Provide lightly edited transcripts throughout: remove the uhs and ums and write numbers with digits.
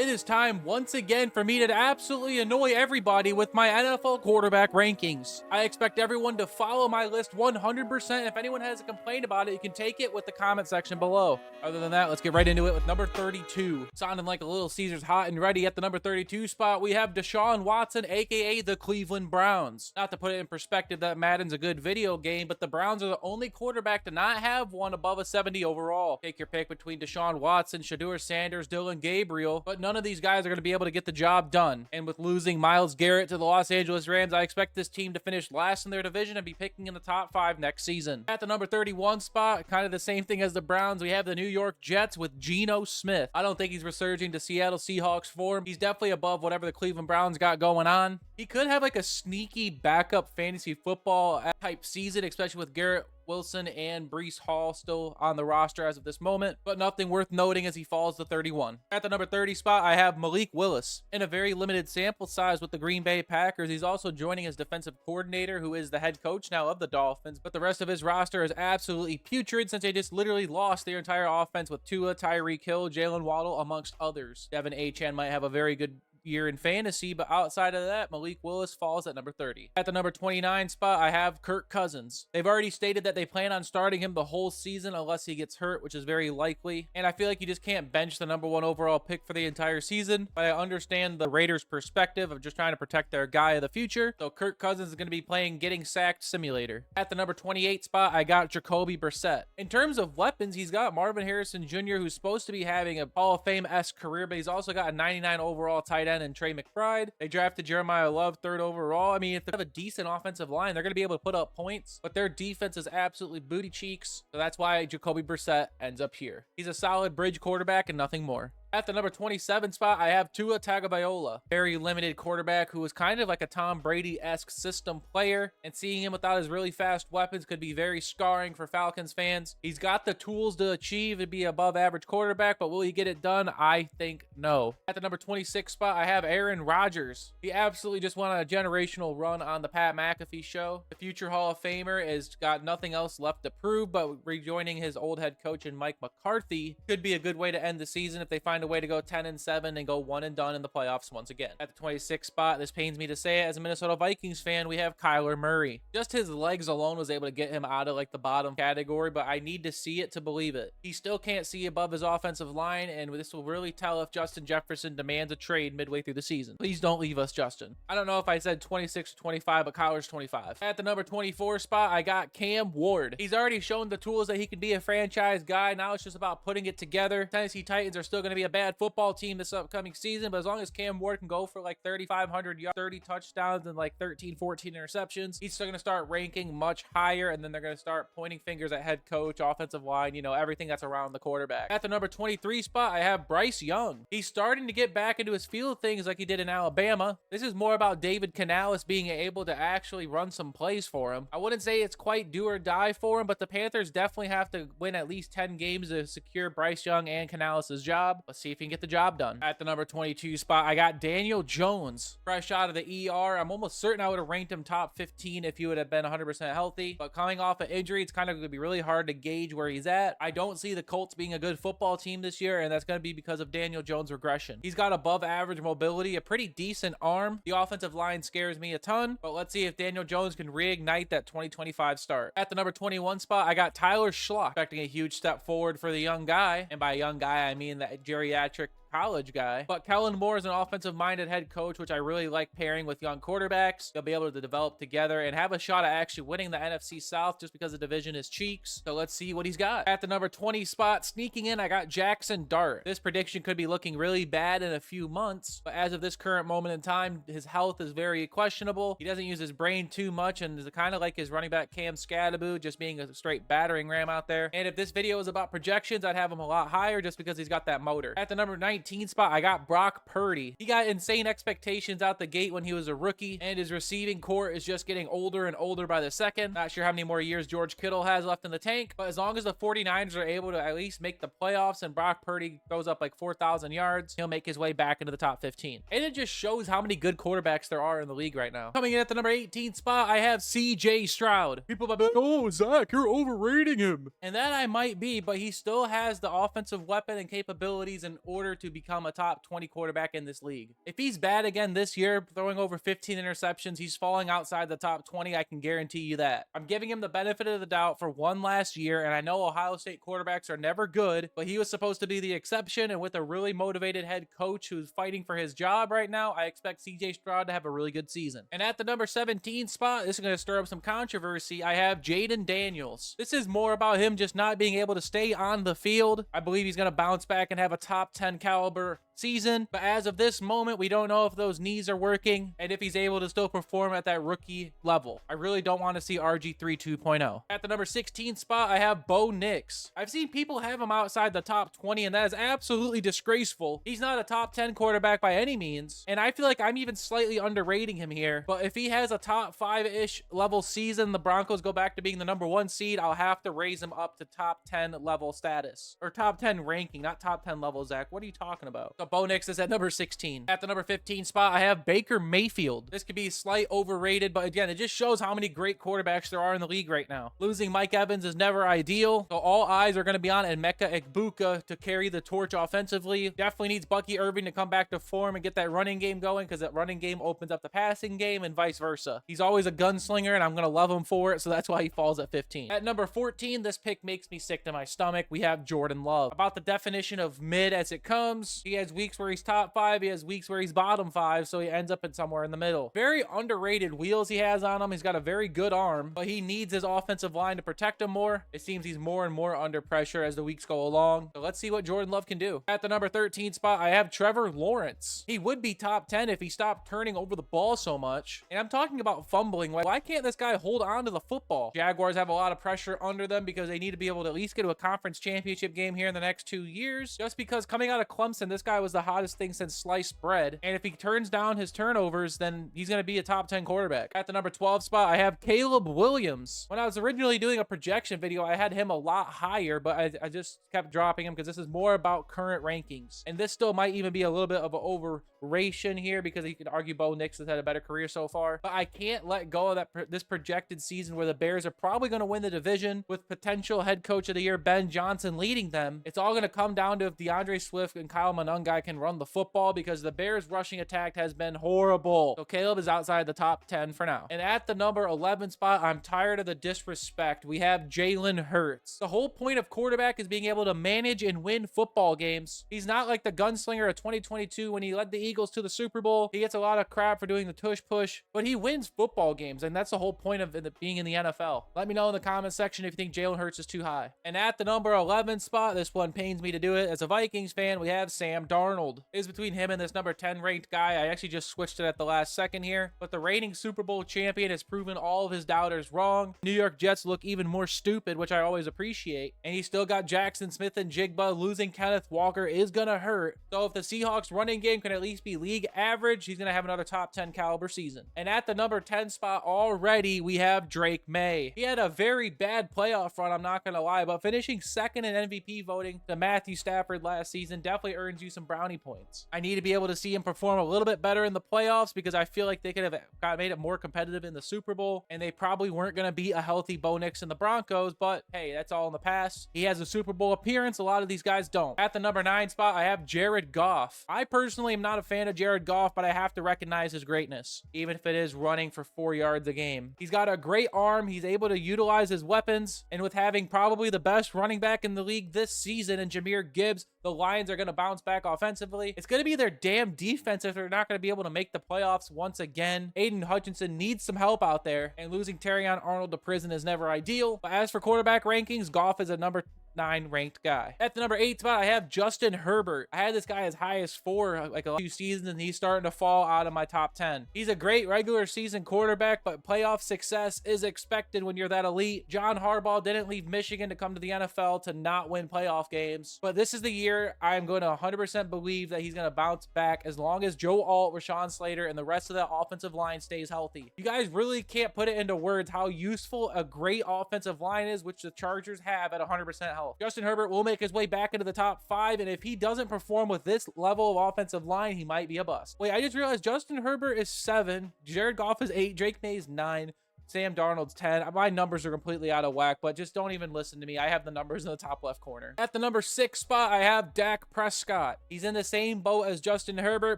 It is time once again for me to absolutely annoy everybody with my NFL quarterback rankings. I expect everyone to follow my list 100%. If anyone has a complaint about it, you can take it with the comment section below. Other than that, let's get right into it with number 32. Sounding like a Little Caesars hot and ready at the number 32 spot, we have Deshaun Watson, aka the Cleveland Browns. Not to put it in perspective that Madden's a good video game, but the Browns are the only quarterback to not have one above a 70 overall. Take your pick between Deshaun Watson, Shedeur Sanders, Dylan Gabriel, but none of these guys are going to be able to get the job done. And with losing Myles Garrett to the Los Angeles Rams, I expect this team to finish last in their division and be picking in the top 5 next season. At the number 31 spot, kind of the same thing as the Browns, we have the New York Jets with Geno Smith. I don't think he's resurging to Seattle Seahawks form. He's definitely above whatever the Cleveland Browns got going on. He could have like a sneaky backup fantasy football type season, especially with Garrett Wilson and Breece Hall still on the roster as of this moment, but nothing worth noting as he falls to 31. At the number 30 spot, I have Malik Willis. In a very limited sample size with the Green Bay Packers, he's also joining as defensive coordinator, who is the head coach now of the Dolphins, but the rest of his roster is absolutely putrid since they just literally lost their entire offense with Tua, Tyreek Hill, Jalen Waddle, amongst others. Devin Achane might have a very good year in fantasy, but outside of that, Malik Willis falls at number 30. At the number 29 spot, I have Kirk Cousins. They've already stated that they plan on starting him the whole season unless he gets hurt, which is very likely. And I feel like you just can't bench the number 1 overall pick for the entire season, but I understand the Raiders' perspective of just trying to protect their guy of the future. So Kirk Cousins is going to be playing Getting Sacked Simulator. At the number 28 spot, I got Jacoby Brissett. In terms of weapons, he's got Marvin Harrison Jr., who's supposed to be having a Hall of Fame-esque career, but he's also got a 99 overall tight end and Trey McBride. They drafted Jeremiah Love 3rd overall. I mean, if they have a decent offensive line, they're going to be able to put up points, but their defense is absolutely booty cheeks. So that's why Jacoby Brissett ends up here. He's a solid bridge quarterback and nothing more. At the number 27 spot, I have Tua Tagovailoa, very limited quarterback who was kind of like a Tom Brady-esque system player, and seeing him without his really fast weapons could be very scarring for Falcons fans. He's got the tools to achieve and be above average quarterback, but will he get it done? I think no. At the number 26 spot, I have Aaron Rodgers. He absolutely just won a generational run on the Pat McAfee show. The future Hall of Famer has got nothing else left to prove, but rejoining his old head coach in Mike McCarthy could be a good way to end the season if they find a way to go 10-7 and go one and done in the playoffs once again. At the 26th spot, this pains me to say it as a Minnesota Vikings fan, we have Kyler Murray. Just his legs alone was able to get him out of like the bottom category, but I need to see it to believe it. He still can't see above his offensive line, and this will really tell if Justin Jefferson demands a trade midway through the season. Please don't leave us, Justin. I don't know if I said 26 or 25, but Kyler's 25. At the number 24 spot, I got Cam Ward. He's already shown the tools that he can be a franchise guy. Now it's just about putting it together. Tennessee Titans are still going to be a bad football team this upcoming season, but as long as Cam Ward can go for like 3,500 yards, 30 touchdowns, and like 13, 14 interceptions, he's still going to start ranking much higher, and then they're going to start pointing fingers at head coach, offensive line, you know, everything that's around the quarterback. At the number 23 spot, I have Bryce Young. He's starting to get back into his field things like he did in Alabama. This is more about David Canales being able to actually run some plays for him. I wouldn't say it's quite do or die for him, but the Panthers definitely have to win at least 10 games to secure Bryce Young and Canales' job. Let's see if he can get the job done. At the number 22 spot, I got Daniel Jones. Fresh out of the ER. I'm almost certain I would have ranked him top 15 if he would have been 100% healthy, but coming off an injury, it's kind of going to be really hard to gauge where he's at. I don't see the Colts being a good football team this year, and that's going to be because of Daniel Jones' regression. He's got above average mobility, a pretty decent arm. The offensive line scares me a ton, but let's see if Daniel Jones can reignite that 2025 start. At the number 21 spot, I got Tyler Schlock, expecting a huge step forward for the young guy, and by young guy, I mean that geriatric college guy. But Kellen Moore is an offensive-minded head coach, which I really like pairing with young quarterbacks. They'll be able to develop together and have a shot at actually winning the NFC South just because the division is cheeks. So let's see what he's got. At the number 20 spot, sneaking in, I got Jackson Dart. This prediction could be looking really bad in a few months, but as of this current moment in time, his health is very questionable. He doesn't use his brain too much and is kind of like his running back Cam Scadaboo, just being a straight battering ram out there. And if this video is about projections, I'd have him a lot higher just because he's got that motor. At the number 19 spot, I got Brock Purdy. He got insane expectations out the gate when he was a rookie, and his receiving core is just getting older and older by the second. Not sure how many more years George Kittle has left in the tank, but as long as the 49ers are able to at least make the playoffs and Brock Purdy goes up like 4,000 yards, he'll make his way back into the top 15. And it just shows how many good quarterbacks there are in the league right now. Coming in at the number 18 spot, I have CJ Stroud. People might be like, oh, Zach, you're overrating him. And that I might be, but he still has the offensive weapon and capabilities in order to become a top 20 quarterback in this league. If he's bad again this year, throwing over 15 interceptions, he's falling outside the top 20. I can guarantee you that. I'm giving him the benefit of the doubt for one last year, and I know Ohio State quarterbacks are never good, but he was supposed to be the exception, and with a really motivated head coach who's fighting for his job right now, I expect CJ Stroud to have a really good season. And at the number 17 spot, this is going to stir up some controversy, I have Jaden Daniels. This is more about him just not being able to stay on the field. I believe he's going to bounce back and have a top 10 caliber season, but as of this moment, we don't know if those knees are working and if he's able to still perform at that rookie level. I really don't want to see RG3 2.0. At the number 16 spot, I have Bo Nix. I've seen people have him outside the top 20, and that is absolutely disgraceful. He's not a top 10 quarterback by any means, and I feel like I'm even slightly underrating him here, but if he has a top 5-ish level season, the Broncos go back to being the number 1 seed, I'll have to raise him up to top 10 level status, or top 10 ranking, not top 10 level, Zach. What are you talking about? So Bo Nix is at number 16. At the number 15 spot, I have Baker Mayfield. This could be slight overrated, but again, it just shows how many great quarterbacks there are in the league right now. Losing Mike Evans is never ideal, so all eyes are going to be on Emeka Egbuka to carry the torch offensively. Definitely needs Bucky Irving to come back to form and get that running game going, because that running game opens up the passing game and vice versa. He's always a gunslinger, and I'm going to love him for it, so that's why he falls at 15. At number 14, this pick makes me sick to my stomach. We have Jordan Love. About the definition of mid as it comes, he has weeks where he's top 5, he has weeks where he's bottom 5, so he ends up in somewhere in the middle. Very underrated wheels he has on him. He's got a very good arm, but he needs his offensive line to protect him more. It seems he's more and more under pressure as the weeks go along. So let's see what Jordan Love can do. At the number 13 spot, I have Trevor Lawrence. He would be top 10 if he stopped turning over the ball so much. And I'm talking about fumbling. Why can't this guy hold on to the football? Jaguars have a lot of pressure under them because they need to be able to at least get to a conference championship game here in the next 2 years. Just because coming out of Clemson, this guy was the hottest thing since sliced bread. And if he turns down his turnovers, then he's going to be a top 10 quarterback. At the number 12 spot, I have Caleb Williams. When I was originally doing a projection video, I had him a lot higher, but I just kept dropping him because this is more about current rankings. And this still might even be a little bit of an overration here because you could argue Bo Nix has had a better career so far. But I can't let go of this projected season where the Bears are probably going to win the division with potential head coach of the year Ben Johnson leading them. It's all going to come down to if DeAndre Swift and Kyle Monangai can run the football, because the Bears rushing attack has been horrible. So Caleb is outside the top 10 for now. And at the number 11 spot, I'm tired of the disrespect. We have Jalen Hurts. The whole point of quarterback is being able to manage and win football games. He's not like the gunslinger of 2022 when he led the Eagles to the Super Bowl. He gets a lot of crap for doing the tush push, but he wins football games, and that's the whole point of being in the NFL. Let me know in the comment section if you think Jalen Hurts is too high. And at the number 11 spot, this one pains me to do it. As a Vikings fan, we have Sam Darnold. It's between him and this number 10 ranked guy. I actually just switched it at the last second here, but the reigning Super Bowl champion has proven all of his doubters wrong. New York Jets look even more stupid, which I always appreciate. And he still got Jackson Smith and Jigba. Losing Kenneth Walker is gonna hurt. So if the Seahawks running game can at least be league average, he's gonna have another top 10 caliber season. And at the number 10 spot already, we have Drake May. He had a very bad playoff run, I'm not gonna lie, but finishing second in MVP voting to Matthew Stafford last season definitely earns you some brownie points. I need to be able to see him perform a little bit better in the playoffs because I feel like they could have made it more competitive in the Super Bowl, and they probably weren't going to beat a healthy Bo Nix and the Broncos, but hey, that's all in the past. He has a Super Bowl appearance. A lot of these guys don't. At the number 9 spot, I have Jared Goff. I personally am not a fan of Jared Goff, but I have to recognize his greatness, even if it is running for 4 yards a game. He's got a great arm. He's able to utilize his weapons, and with having probably the best running back in the league this season in Jahmyr Gibbs, the Lions are going to bounce back offensively. It's going to be their damn defense if they're not going to be able to make the playoffs once again. Aiden Hutchinson needs some help out there, and losing Terrion Arnold to prison is never ideal. But as for quarterback rankings, Goff is a number 9 ranked guy. At the number 8 spot, I have Justin Herbert. I had this guy as high as 4 like a few seasons, and he's starting to fall out of my top 10. He's a great regular season quarterback, but playoff success is expected when you're that elite. John Harbaugh didn't leave Michigan to come to the NFL to not win playoff games, but this is the year I'm going to 100% believe that he's going to bounce back as long as Joe Alt, Rashawn Slater, and the rest of the offensive line stays healthy. You guys really can't put it into words how useful a great offensive line is, which the Chargers have at 100% health. Justin Herbert will make his way back into the top 5, and if he doesn't perform with this level of offensive line, he might be a bust. Wait, I just realized Justin Herbert is 7, Jared Goff is 8, Drake May is 9, Sam Darnold's 10. My numbers are completely out of whack, but just don't even listen to me. I have the numbers in the top left corner. At the number 6 spot, I have Dak Prescott. He's in the same boat as Justin Herbert,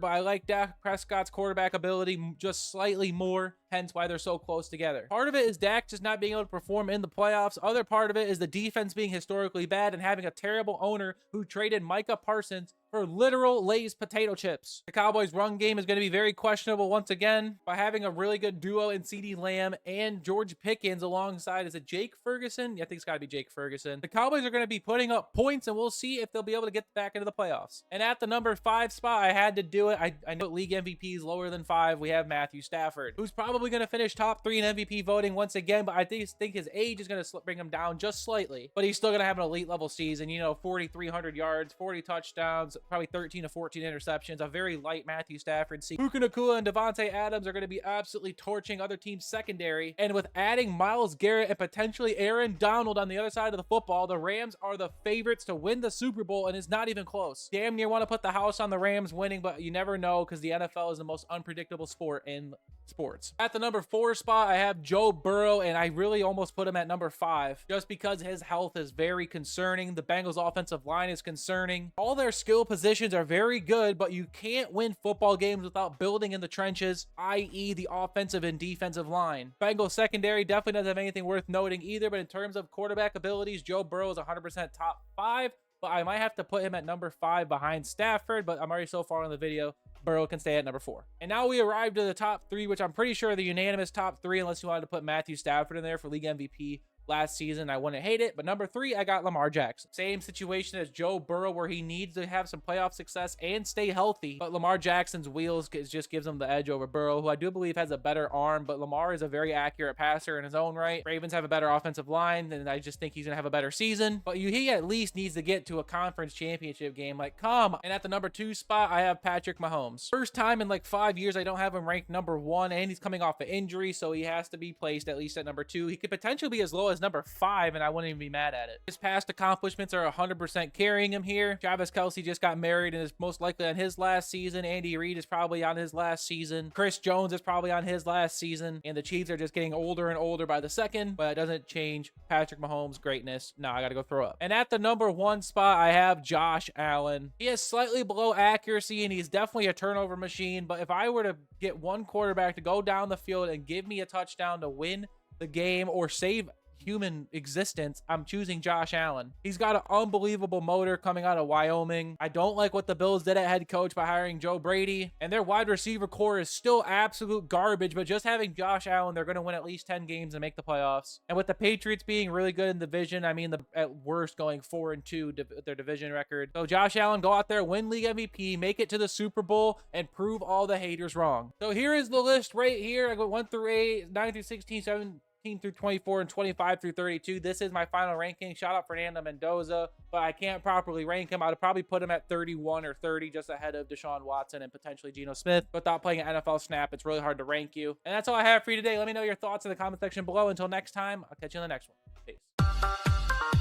but I like Dak Prescott's quarterback ability just slightly more, hence why they're so close together. Part of it is Dak just not being able to perform in the playoffs. Other part of it is the defense being historically bad and having a terrible owner who traded Micah Parsons for literal Lay's potato chips. The Cowboys' run game is going to be very questionable once again. By having a really good duo in CeeDee Lamb and George Pickens alongside, is it Jake Ferguson? Yeah, I think it's got to be Jake Ferguson. The Cowboys are going to be putting up points, and we'll see if they'll be able to get back into the playoffs. And at the number 5 spot, I had to do it. I know league MVP is lower than 5. We have Matthew Stafford, who's probably going to finish top 3 in MVP voting once again, but I think his age is going to bring him down just slightly. But he's still going to have an elite level season. You know, 4,300 yards, 40 touchdowns, probably 13 to 14 interceptions, a very light Matthew Stafford. Puka Nacua and Devontae Adams are going to be absolutely torching other teams' secondary. And with adding Myles Garrett and potentially Aaron Donald on the other side of the football, the Rams are the favorites to win the Super Bowl, and it's not even close. Damn near want to put the house on the Rams winning, but you never know because the NFL is the most unpredictable sport in sports. At the number 4 spot, I have Joe Burrow, and I really almost put him at number 5 just because his health is very concerning. The Bengals' offensive line is concerning. All their skill positions are very good, but you can't win football games without building in the trenches, i.e. the offensive and defensive line. Bengals secondary definitely doesn't have anything worth noting either, but in terms of quarterback abilities, Joe Burrow is 100% top 5, but I might have to put him at number 5 behind Stafford, but I'm already so far in the video. Burrow can stay at number 4. And now we arrived to the top 3, which I'm pretty sure are the unanimous top 3, unless you wanted to put Matthew Stafford in there for league MVP last season. I wouldn't hate it. But number 3, I got Lamar Jackson. Same situation as Joe Burrow, where he needs to have some playoff success and stay healthy. But Lamar Jackson's wheels just gives him the edge over Burrow, who I do believe has a better arm. But Lamar is a very accurate passer in his own right. Ravens have a better offensive line, and I just think he's going to have a better season. But he at least needs to get to a conference championship game. Like, come on. And at the number 2 spot, I have Patrick Mahomes. First time in like 5 years, I don't have him ranked number 1, and he's coming off an injury, so he has to be placed at least at number 2. He could potentially be as low as number 5, and I wouldn't even be mad at it. His past accomplishments are 100% carrying him here. Travis Kelce just got married and is most likely on his last season. Andy Reid is probably on his last season. Chris Jones is probably on his last season. And the Chiefs are just getting older and older by the second, but it doesn't change Patrick Mahomes' greatness. No, I gotta go throw up. And at the number 1 spot, I have Josh Allen. He is slightly below accuracy, and he's definitely a turnover machine, but if I were to get one quarterback to go down the field and give me a touchdown to win the game or save human existence, I'm choosing Josh Allen. He's got an unbelievable motor coming out of Wyoming. I don't like what the Bills did at head coach by hiring Joe Brady, and their wide receiver core is still absolute garbage, but just having Josh Allen, they're going to win at least 10 games and make the playoffs. And with the Patriots being really good in the division, I mean, at worst going 4-2 their division record. So Josh Allen, go out there, win league MVP, make it to the Super Bowl, and prove all the haters wrong. So here is the list right here. I go 1 through 8, 9 through 16, 17 through 24, and 25 through 32. This is my final ranking. Shout out Fernando Mendoza, but I can't properly rank him. I'd probably put him at 31 or 30, just ahead of Deshaun Watson and potentially Geno Smith. Without playing an NFL snap, it's really hard to rank you. And that's all I have for you today. Let me know your thoughts in the comment section below. Until next time, I'll catch you in the next one. Peace.